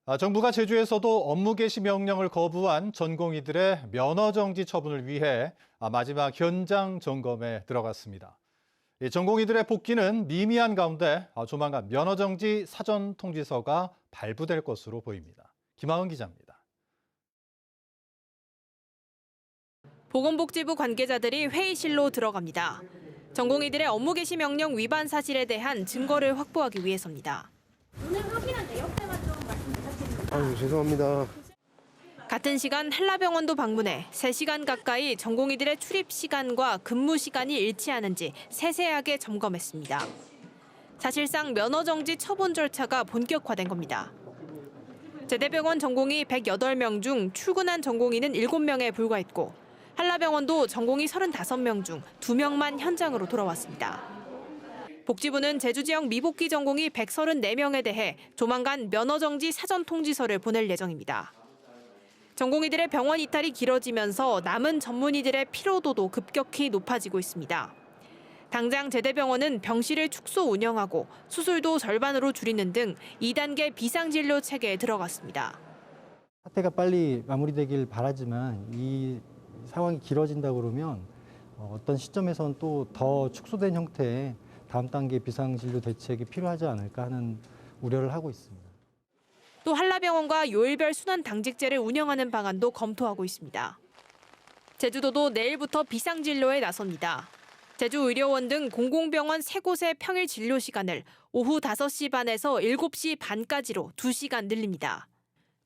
정부가 제주에서도 업무 개시 명령을 거부한 전공의들의 면허 정지 처분을 위해 마지막 현장 점검에 들어갔습니다. 전공의들의 복귀는 미미한 가운데 조만간 면허 정지 사전 통지서가 발부될 것으로 보입니다. 김하은 기자입니다. 보건복지부 관계자들이 회의실로 들어갑니다. 전공의들의 업무 개시 명령 위반 사실에 대한 증거를 확보하기 위해서입니다. 오늘 확인한 내역들만 좀 말씀 부탁드립니다. 아유, 죄송합니다. 같은 시간 한라병원도 방문해 3시간 가까이 전공의들의 출입 시간과 근무 시간이 일치하는지 세세하게 점검했습니다. 사실상 면허 정지 처분 절차가 본격화된 겁니다. 제대병원 전공의 108명 중 출근한 전공의는 7명에 불과했고 한라병원도 전공의 35명 중 2명만 현장으로 돌아왔습니다. 복지부는 제주 지역 미복귀 전공의 134명에 대해 조만간 면허 정지 사전 통지서를 보낼 예정입니다. 전공의들의 병원 이탈이 길어지면서 남은 전문의들의 피로도도 급격히 높아지고 있습니다. 당장 제대병원은 병실을 축소 운영하고 수술도 절반으로 줄이는 등 2단계 비상진료 체계에 들어갔습니다. 사태가 빨리 마무리되길 바라지만 이 상황이 길어진다 그러면 어떤 시점에서는 또 더 축소된 형태의 다음 단계 비상진료 대책이 필요하지 않을까 하는 우려를 하고 있습니다. 또 한라병원과 요일별 순환 당직제를 운영하는 방안도 검토하고 있습니다. 제주도도 내일부터 비상진료에 나섭니다. 제주의료원 등 공공병원 3곳의 평일 진료 시간을 오후 5시 반에서 7시 반까지로 2시간 늘립니다.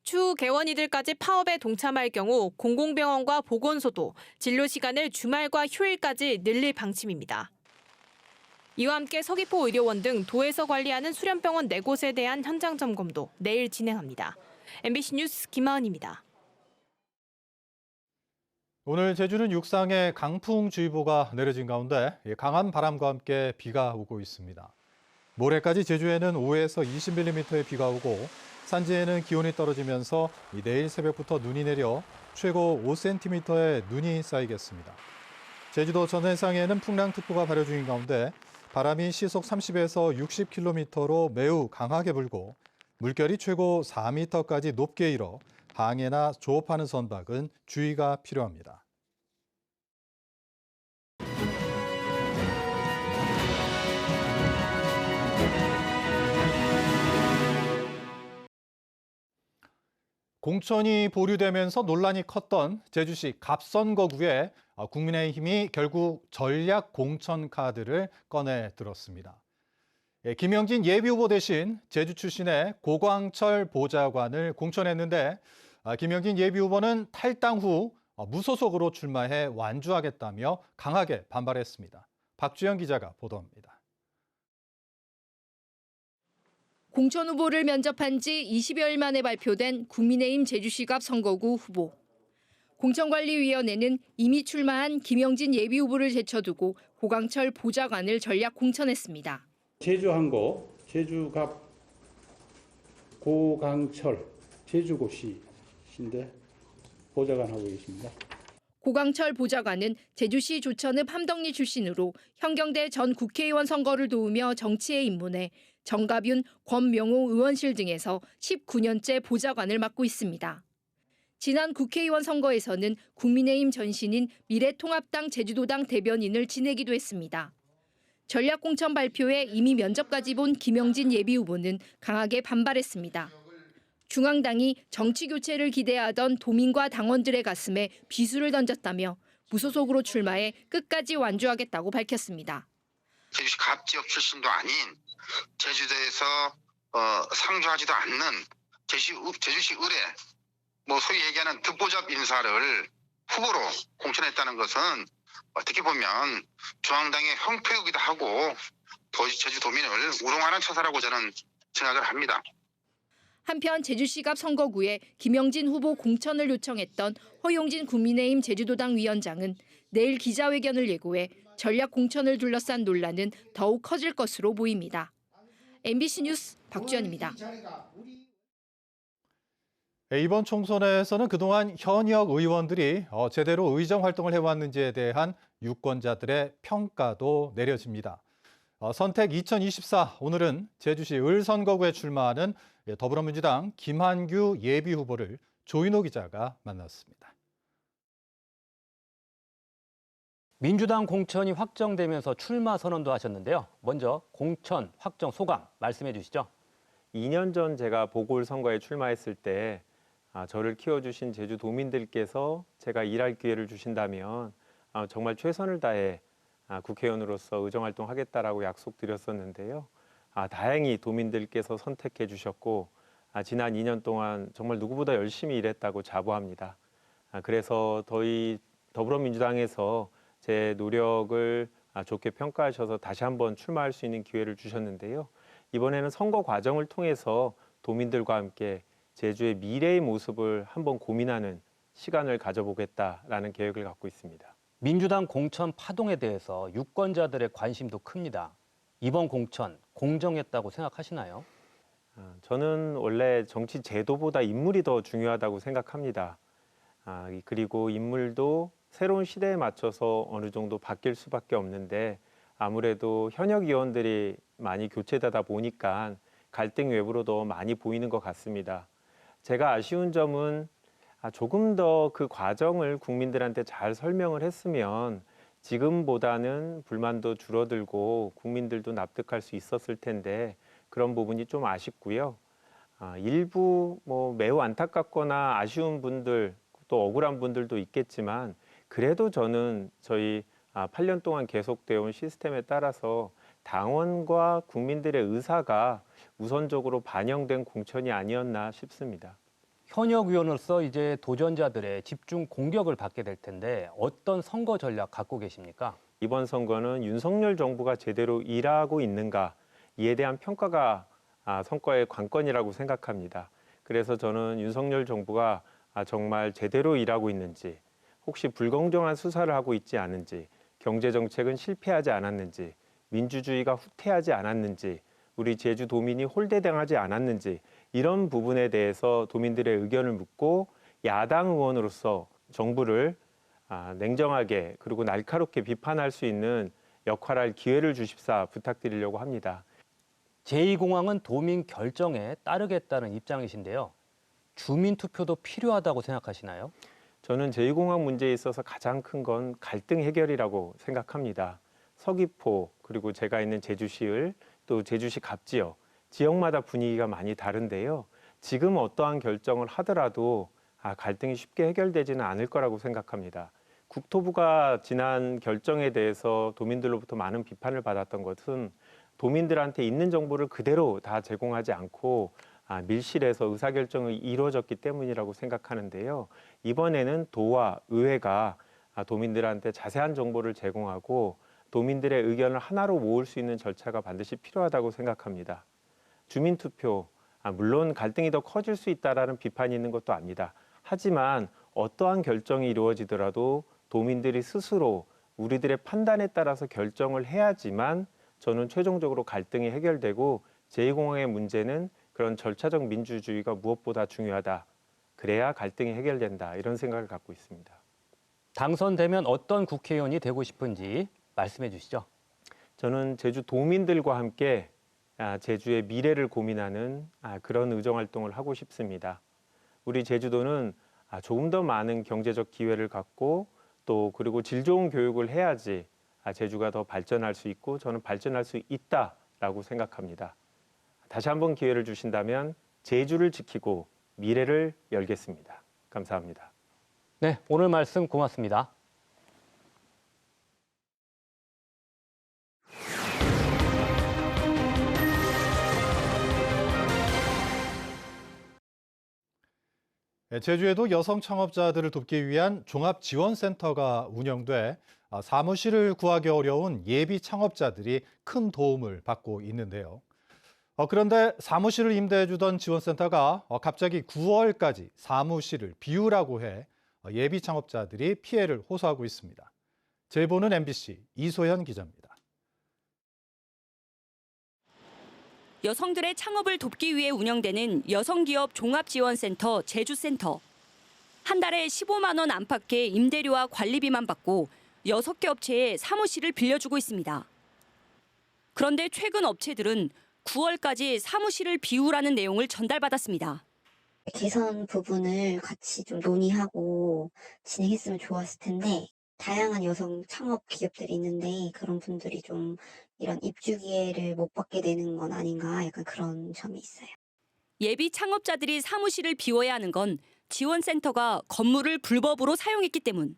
추후 개원이들까지 파업에 동참할 경우 공공병원과 보건소도 진료 시간을 주말과 휴일까지 늘릴 방침입니다. 이와 함께 서귀포 의료원 등 도에서 관리하는 수련병원 4곳에 대한 현장 점검도 내일 진행합니다. MBC 뉴스 김하은입니다. 오늘 제주는 육상에 강풍주의보가 내려진 가운데 강한 바람과 함께 비가 오고 있습니다. 모레까지 제주에는 5에서 20mm의 비가 오고 산지에는 기온이 떨어지면서 내일 새벽부터 눈이 내려 최고 5cm의 눈이 쌓이겠습니다. 제주도 전 해상에는 풍랑특보가 발효 중인 가운데 바람이 시속 30에서 60km로 매우 강하게 불고 물결이 최고 4m까지 높게 일어 항해나 조업하는 선박은 주의가 필요합니다. 공천이 보류되면서 논란이 컸던 제주시 갑선거구에 국민의힘이 결국 전략 공천 카드를 꺼내 들었습니다. 김영진 예비후보 대신 제주 출신의 고광철 보좌관을 공천했는데 김영진 예비후보는 탈당 후 무소속으로 출마해 완주하겠다며 강하게 반발했습니다. 박주영 기자가 보도합니다. 공천 후보를 면접한 지 20여일 만에 발표된 국민의힘 제주시갑 선거구 후보. 공천관리위원회는 이미 출마한 김영진 예비후보를 제쳐두고 고광철 보좌관을 전략 공천했습니다. 제주항고 제주갑 고강철 제주고시신데 보좌관 하고 계십니다. 고광철 보좌관은 제주시 조천읍 함덕리 출신으로 현경대 전 국회의원 선거를 도우며 정치에 입문해 정가뷴, 권명호 의원실 등에서 19년째 보좌관을 맡고 있습니다. 지난 국회의원 선거에서는 국민의힘 전신인 미래통합당 제주도당 대변인을 지내기도 했습니다. 전략공천 발표에 이미 면접까지 본 김영진 예비후보는 강하게 반발했습니다. 중앙당이 정치교체를 기대하던 도민과 당원들의 가슴에 비수를 던졌다며 무소속으로 출마해 끝까지 완주하겠다고 밝혔습니다. 제주시 갑 지역 출신도 아닌 제주도에서 상주하지도 않는 제주시 의뢰 소위 얘기하는 듣보잡 인사를 후보로 공천했다는 것은 어떻게 보면 중앙당의 형패이기도 하고 제주도민을 우롱하는 처사라고 저는 생각을 합니다. 한편 제주시갑 선거구에 김영진 후보 공천을 요청했던 허용진 국민의힘 제주도당 위원장은 내일 기자회견을 예고해 전략 공천을 둘러싼 논란은 더욱 커질 것으로 보입니다. MBC 뉴스 박주연입니다. 이번 총선에서는 그동안 현역 의원들이 제대로 의정 활동을 해왔는지에 대한 유권자들의 평가도 내려집니다. 선택 2024 오늘은 제주시 을선거구에 출마하는 더불어민주당 김한규 예비후보를 조인호 기자가 만났습니다. 민주당 공천이 확정되면서 출마 선언도 하셨는데요. 먼저 공천 확정 소감 말씀해 주시죠. 2년 전 제가 보궐선거에 출마했을 때 저를 키워주신 제주도민들께서 제가 일할 기회를 주신다면 정말 최선을 다해 국회의원으로서 의정활동하겠다라고 약속드렸었는데요. 다행히 도민들께서 선택해 주셨고 지난 2년 동안 정말 누구보다 열심히 일했다고 자부합니다. 그래서 저희 더불어민주당에서 제 노력을 좋게 평가하셔서 다시 한번 출마할 수 있는 기회를 주셨는데요. 이번에는 선거 과정을 통해서 도민들과 함께 제주의 미래의 모습을 한번 고민하는 시간을 가져보겠다라는 계획을 갖고 있습니다. 민주당 공천 파동에 대해서 유권자들의 관심도 큽니다. 이번 공천 공정했다고 생각하시나요? 저는 원래 정치 제도보다 인물이 더 중요하다고 생각합니다. 그리고 인물도 새로운 시대에 맞춰서 어느 정도 바뀔 수밖에 없는데 아무래도 현역 의원들이 많이 교체되다 보니까 갈등 외부로 더 많이 보이는 것 같습니다. 제가 아쉬운 점은 조금 더 그 과정을 국민들한테 잘 설명을 했으면 지금보다는 불만도 줄어들고 국민들도 납득할 수 있었을 텐데 그런 부분이 좀 아쉽고요. 일부 매우 안타깝거나 아쉬운 분들 또 억울한 분들도 있겠지만 그래도 저는 저희 8년 동안 계속되어 온 시스템에 따라서 당원과 국민들의 의사가 우선적으로 반영된 공천이 아니었나 싶습니다. 현역 의원으로서 이제 도전자들의 집중 공격을 받게 될 텐데 어떤 선거 전략 갖고 계십니까? 이번 선거는 윤석열 정부가 제대로 일하고 있는가 이에 대한 평가가 선거의 관건이라고 생각합니다. 그래서 저는 윤석열 정부가 정말 제대로 일하고 있는지 혹시 불공정한 수사를 하고 있지 않은지 경제정책은 실패하지 않았는지 민주주의가 후퇴하지 않았는지 우리 제주도민이 홀대당하지 않았는지 이런 부분에 대해서 도민들의 의견을 묻고 야당 의원으로서 정부를 냉정하게 그리고 날카롭게 비판할 수 있는 역할할 기회를 주십사 부탁드리려고 합니다. 제2공항은 도민 결정에 따르겠다는 입장이신데요. 주민투표도 필요하다고 생각하시나요? 저는 제2공항 문제에 있어서 가장 큰 건 갈등 해결이라고 생각합니다. 서귀포 그리고 제가 있는 제주시을 또 제주시 갑지역 지역마다 분위기가 많이 다른데요. 지금 어떠한 결정을 하더라도 갈등이 쉽게 해결되지는 않을 거라고 생각합니다. 국토부가 지난 결정에 대해서 도민들로부터 많은 비판을 받았던 것은 도민들한테 있는 정보를 그대로 다 제공하지 않고 밀실에서 의사결정이 이루어졌기 때문이라고 생각하는데요. 이번에는 도와 의회가 도민들한테 자세한 정보를 제공하고 도민들의 의견을 하나로 모을 수 있는 절차가 반드시 필요하다고 생각합니다. 주민투표, 물론 갈등이 더 커질 수 있다는 비판이 있는 것도 압니다. 하지만 어떠한 결정이 이루어지더라도 도민들이 스스로 우리들의 판단에 따라서 결정을 해야지만 저는 최종적으로 갈등이 해결되고 제2공항의 문제는 그런 절차적 민주주의가 무엇보다 중요하다. 그래야 갈등이 해결된다. 이런 생각을 갖고 있습니다. 당선되면 어떤 국회의원이 되고 싶은지 말씀해 주시죠. 저는 제주 도민들과 함께 제주의 미래를 고민하는 그런 의정활동을 하고 싶습니다. 우리 제주도는 조금 더 많은 경제적 기회를 갖고 또 그리고 질 좋은 교육을 해야지 제주가 더 발전할 수 있고 저는 발전할 수 있다라고 생각합니다. 다시 한번 기회를 주신다면 제주를 지키고 미래를 열겠습니다. 감사합니다. 네, 오늘 말씀 고맙습니다. 제주에도 여성 창업자들을 돕기 위한 종합지원센터가 운영돼 사무실을 구하기 어려운 예비 창업자들이 큰 도움을 받고 있는데요. 그런데 사무실을 임대해주던 지원센터가 갑자기 9월까지 사무실을 비우라고 해 예비 창업자들이 피해를 호소하고 있습니다. 제보는 MBC 이소연 기자입니다. 여성들의 창업을 돕기 위해 운영되는 여성기업 종합지원센터 제주센터. 한 달에 15만 원 안팎의 임대료와 관리비만 받고 6개 업체에 사무실을 빌려주고 있습니다. 그런데 최근 업체들은 9월까지 사무실을 비우라는 내용을 전달받았습니다. 개선 부분을 같이 좀 논의하고 진행했으면 좋았을 텐데 다양한 여성 창업 기업들이 있는데 그런 분들이 좀 이런 입주 기회를 못 받게 되는 건 아닌가 약간 그런 점이 있어요. 예비 창업자들이 사무실을 비워야 하는 건 지원센터가 건물을 불법으로 사용했기 때문.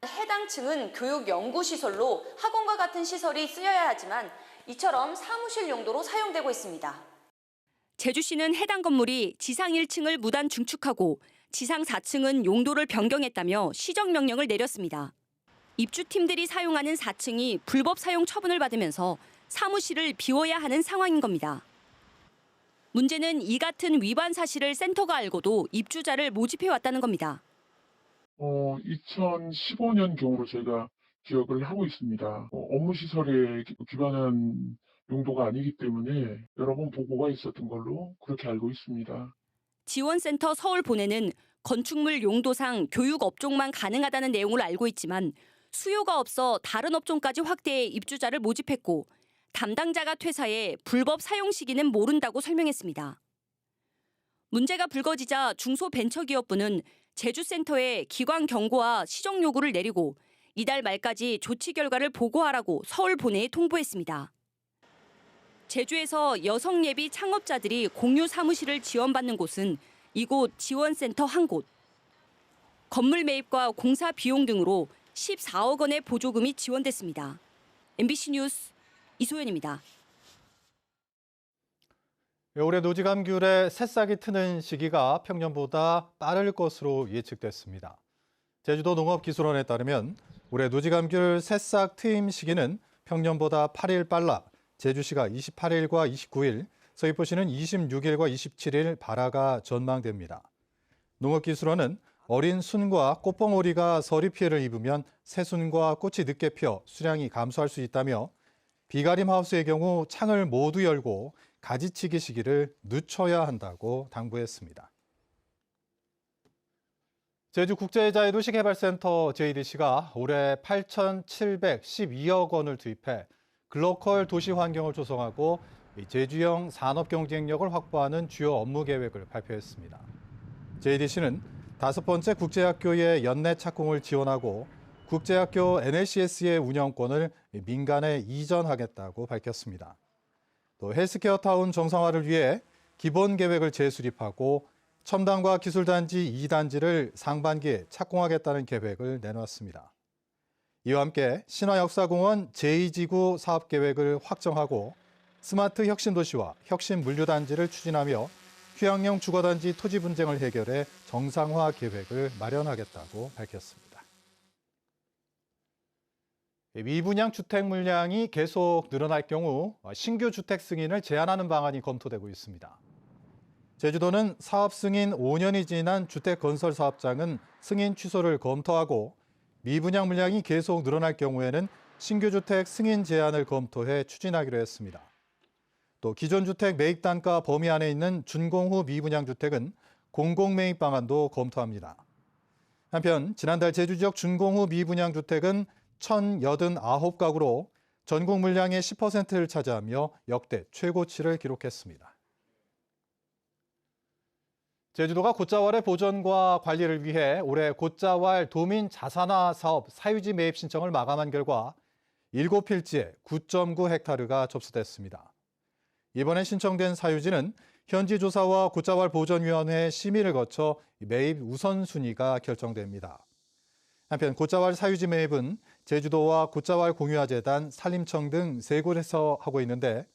해당 층은 교육 연구 시설로 학원과 같은 시설이 쓰여야 하지만 이처럼 사무실 용도로 사용되고 있습니다. 제주시는 해당 건물이 지상 1층을 무단 중축하고 지상 4층은 용도를 변경했다며 시정 명령을 내렸습니다. 입주팀들이 사용하는 4층이 불법 사용 처분을 받으면서 사무실을 비워야 하는 상황인 겁니다. 문제는 이 같은 위반 사실을 센터가 알고도 입주자를 모집해 왔다는 겁니다. 2015년 경으로 저희가 기억을 하고 있습니다. 업무 시설에 기반한 용도가 아니기 때문에 여러 번 보고가 있었던 걸로 그렇게 알고 있습니다. 지원센터 서울 본회는 건축물 용도상 교육 업종만 가능하다는 내용을 알고 있지만 수요가 없어 다른 업종까지 확대해 입주자를 모집했고 담당자가 퇴사해 불법 사용 시기는 모른다고 설명했습니다. 문제가 불거지자 중소벤처기업부는 제주센터에 기관 경고와 시정 요구를 내리고 이달 말까지 조치 결과를 보고하라고 서울 본회에 통보했습니다. 제주에서 여성 예비 창업자들이 공유 사무실을 지원받는 곳은 이곳 지원센터 한 곳. 건물 매입과 공사 비용 등으로 14억 원의 보조금이 지원됐습니다. MBC 뉴스 이소연입니다. 올해 노지감귤의 새싹이 트는 시기가 평년보다 빠를 것으로 예측됐습니다. 제주도 농업기술원에 따르면 올해 노지감귤 새싹 트임 시기는 평년보다 8일 빨라 제주시가 28일과 29일, 서귀포시는 26일과 27일 발화가 전망됩니다. 농업기술원은 어린 순과 꽃봉오리가 서리 피해를 입으면 새순과 꽃이 늦게 펴 수량이 감소할 수 있다며 비가림 하우스의 경우 창을 모두 열고 가지치기 시기를 늦춰야 한다고 당부했습니다. 제주국제자유도시개발센터 JDC가 올해 8,712억 원을 투입해 글로컬 도시 환경을 조성하고 제주형 산업 경쟁력을 확보하는 주요 업무 계획을 발표했습니다. JDC는 5번째 국제학교의 연내 착공을 지원하고 국제학교 NLCS의 운영권을 민간에 이전하겠다고 밝혔습니다. 또 헬스케어 타운 정상화를 위해 기본 계획을 재수립하고 첨단과 기술단지 2단지를 상반기에 착공하겠다는 계획을 내놓았습니다. 이와 함께 신화역사공원 제2지구 사업계획을 확정하고 스마트 혁신도시와 혁신물류단지를 추진하며 휴양용 주거단지 토지 분쟁을 해결해 정상화 계획을 마련하겠다고 밝혔습니다. 미분양 주택 물량이 계속 늘어날 경우 신규 주택 승인을 제한하는 방안이 검토되고 있습니다. 제주도는 사업 승인 5년이 지난 주택 건설 사업장은 승인 취소를 검토하고 미분양 물량이 계속 늘어날 경우에는 신규 주택 승인 제한을 검토해 추진하기로 했습니다. 또 기존 주택 매입 단가 범위 안에 있는 준공 후 미분양 주택은 공공 매입 방안도 검토합니다. 한편 지난달 제주 지역 준공 후 미분양 주택은 1,089가구로 전국 물량의 10%를 차지하며 역대 최고치를 기록했습니다. 제주도가 곶자왈의 보존과 관리를 위해 올해 곶자왈 도민 자산화 사업 사유지 매입 신청을 마감한 결과 7필지에 9.9헥타르가 접수됐습니다. 이번에 신청된 사유지는 현지 조사와 곶자왈 보존위원회 심의를 거쳐 매입 우선순위가 결정됩니다. 한편 곶자왈 사유지 매입은 제주도와 곶자왈 공유화재단, 산림청 등 3곳에서 하고 있는데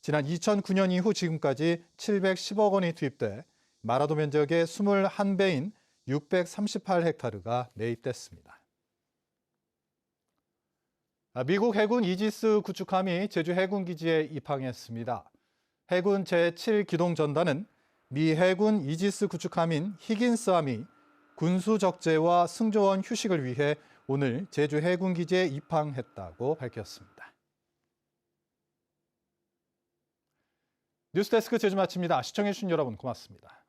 지난 2009년 이후 지금까지 710억 원이 투입돼 마라도 면적의 21배인 638헥타르가 매입됐습니다. 미국 해군 이지스 구축함이 제주 해군기지에 입항했습니다. 해군 제7기동전단은 미 해군 이지스 구축함인 히긴스함이 군수적재와 승조원 휴식을 위해 오늘 제주 해군기지에 입항했다고 밝혔습니다. 뉴스데스크 제주 마칩니다. 시청해주신 여러분 고맙습니다.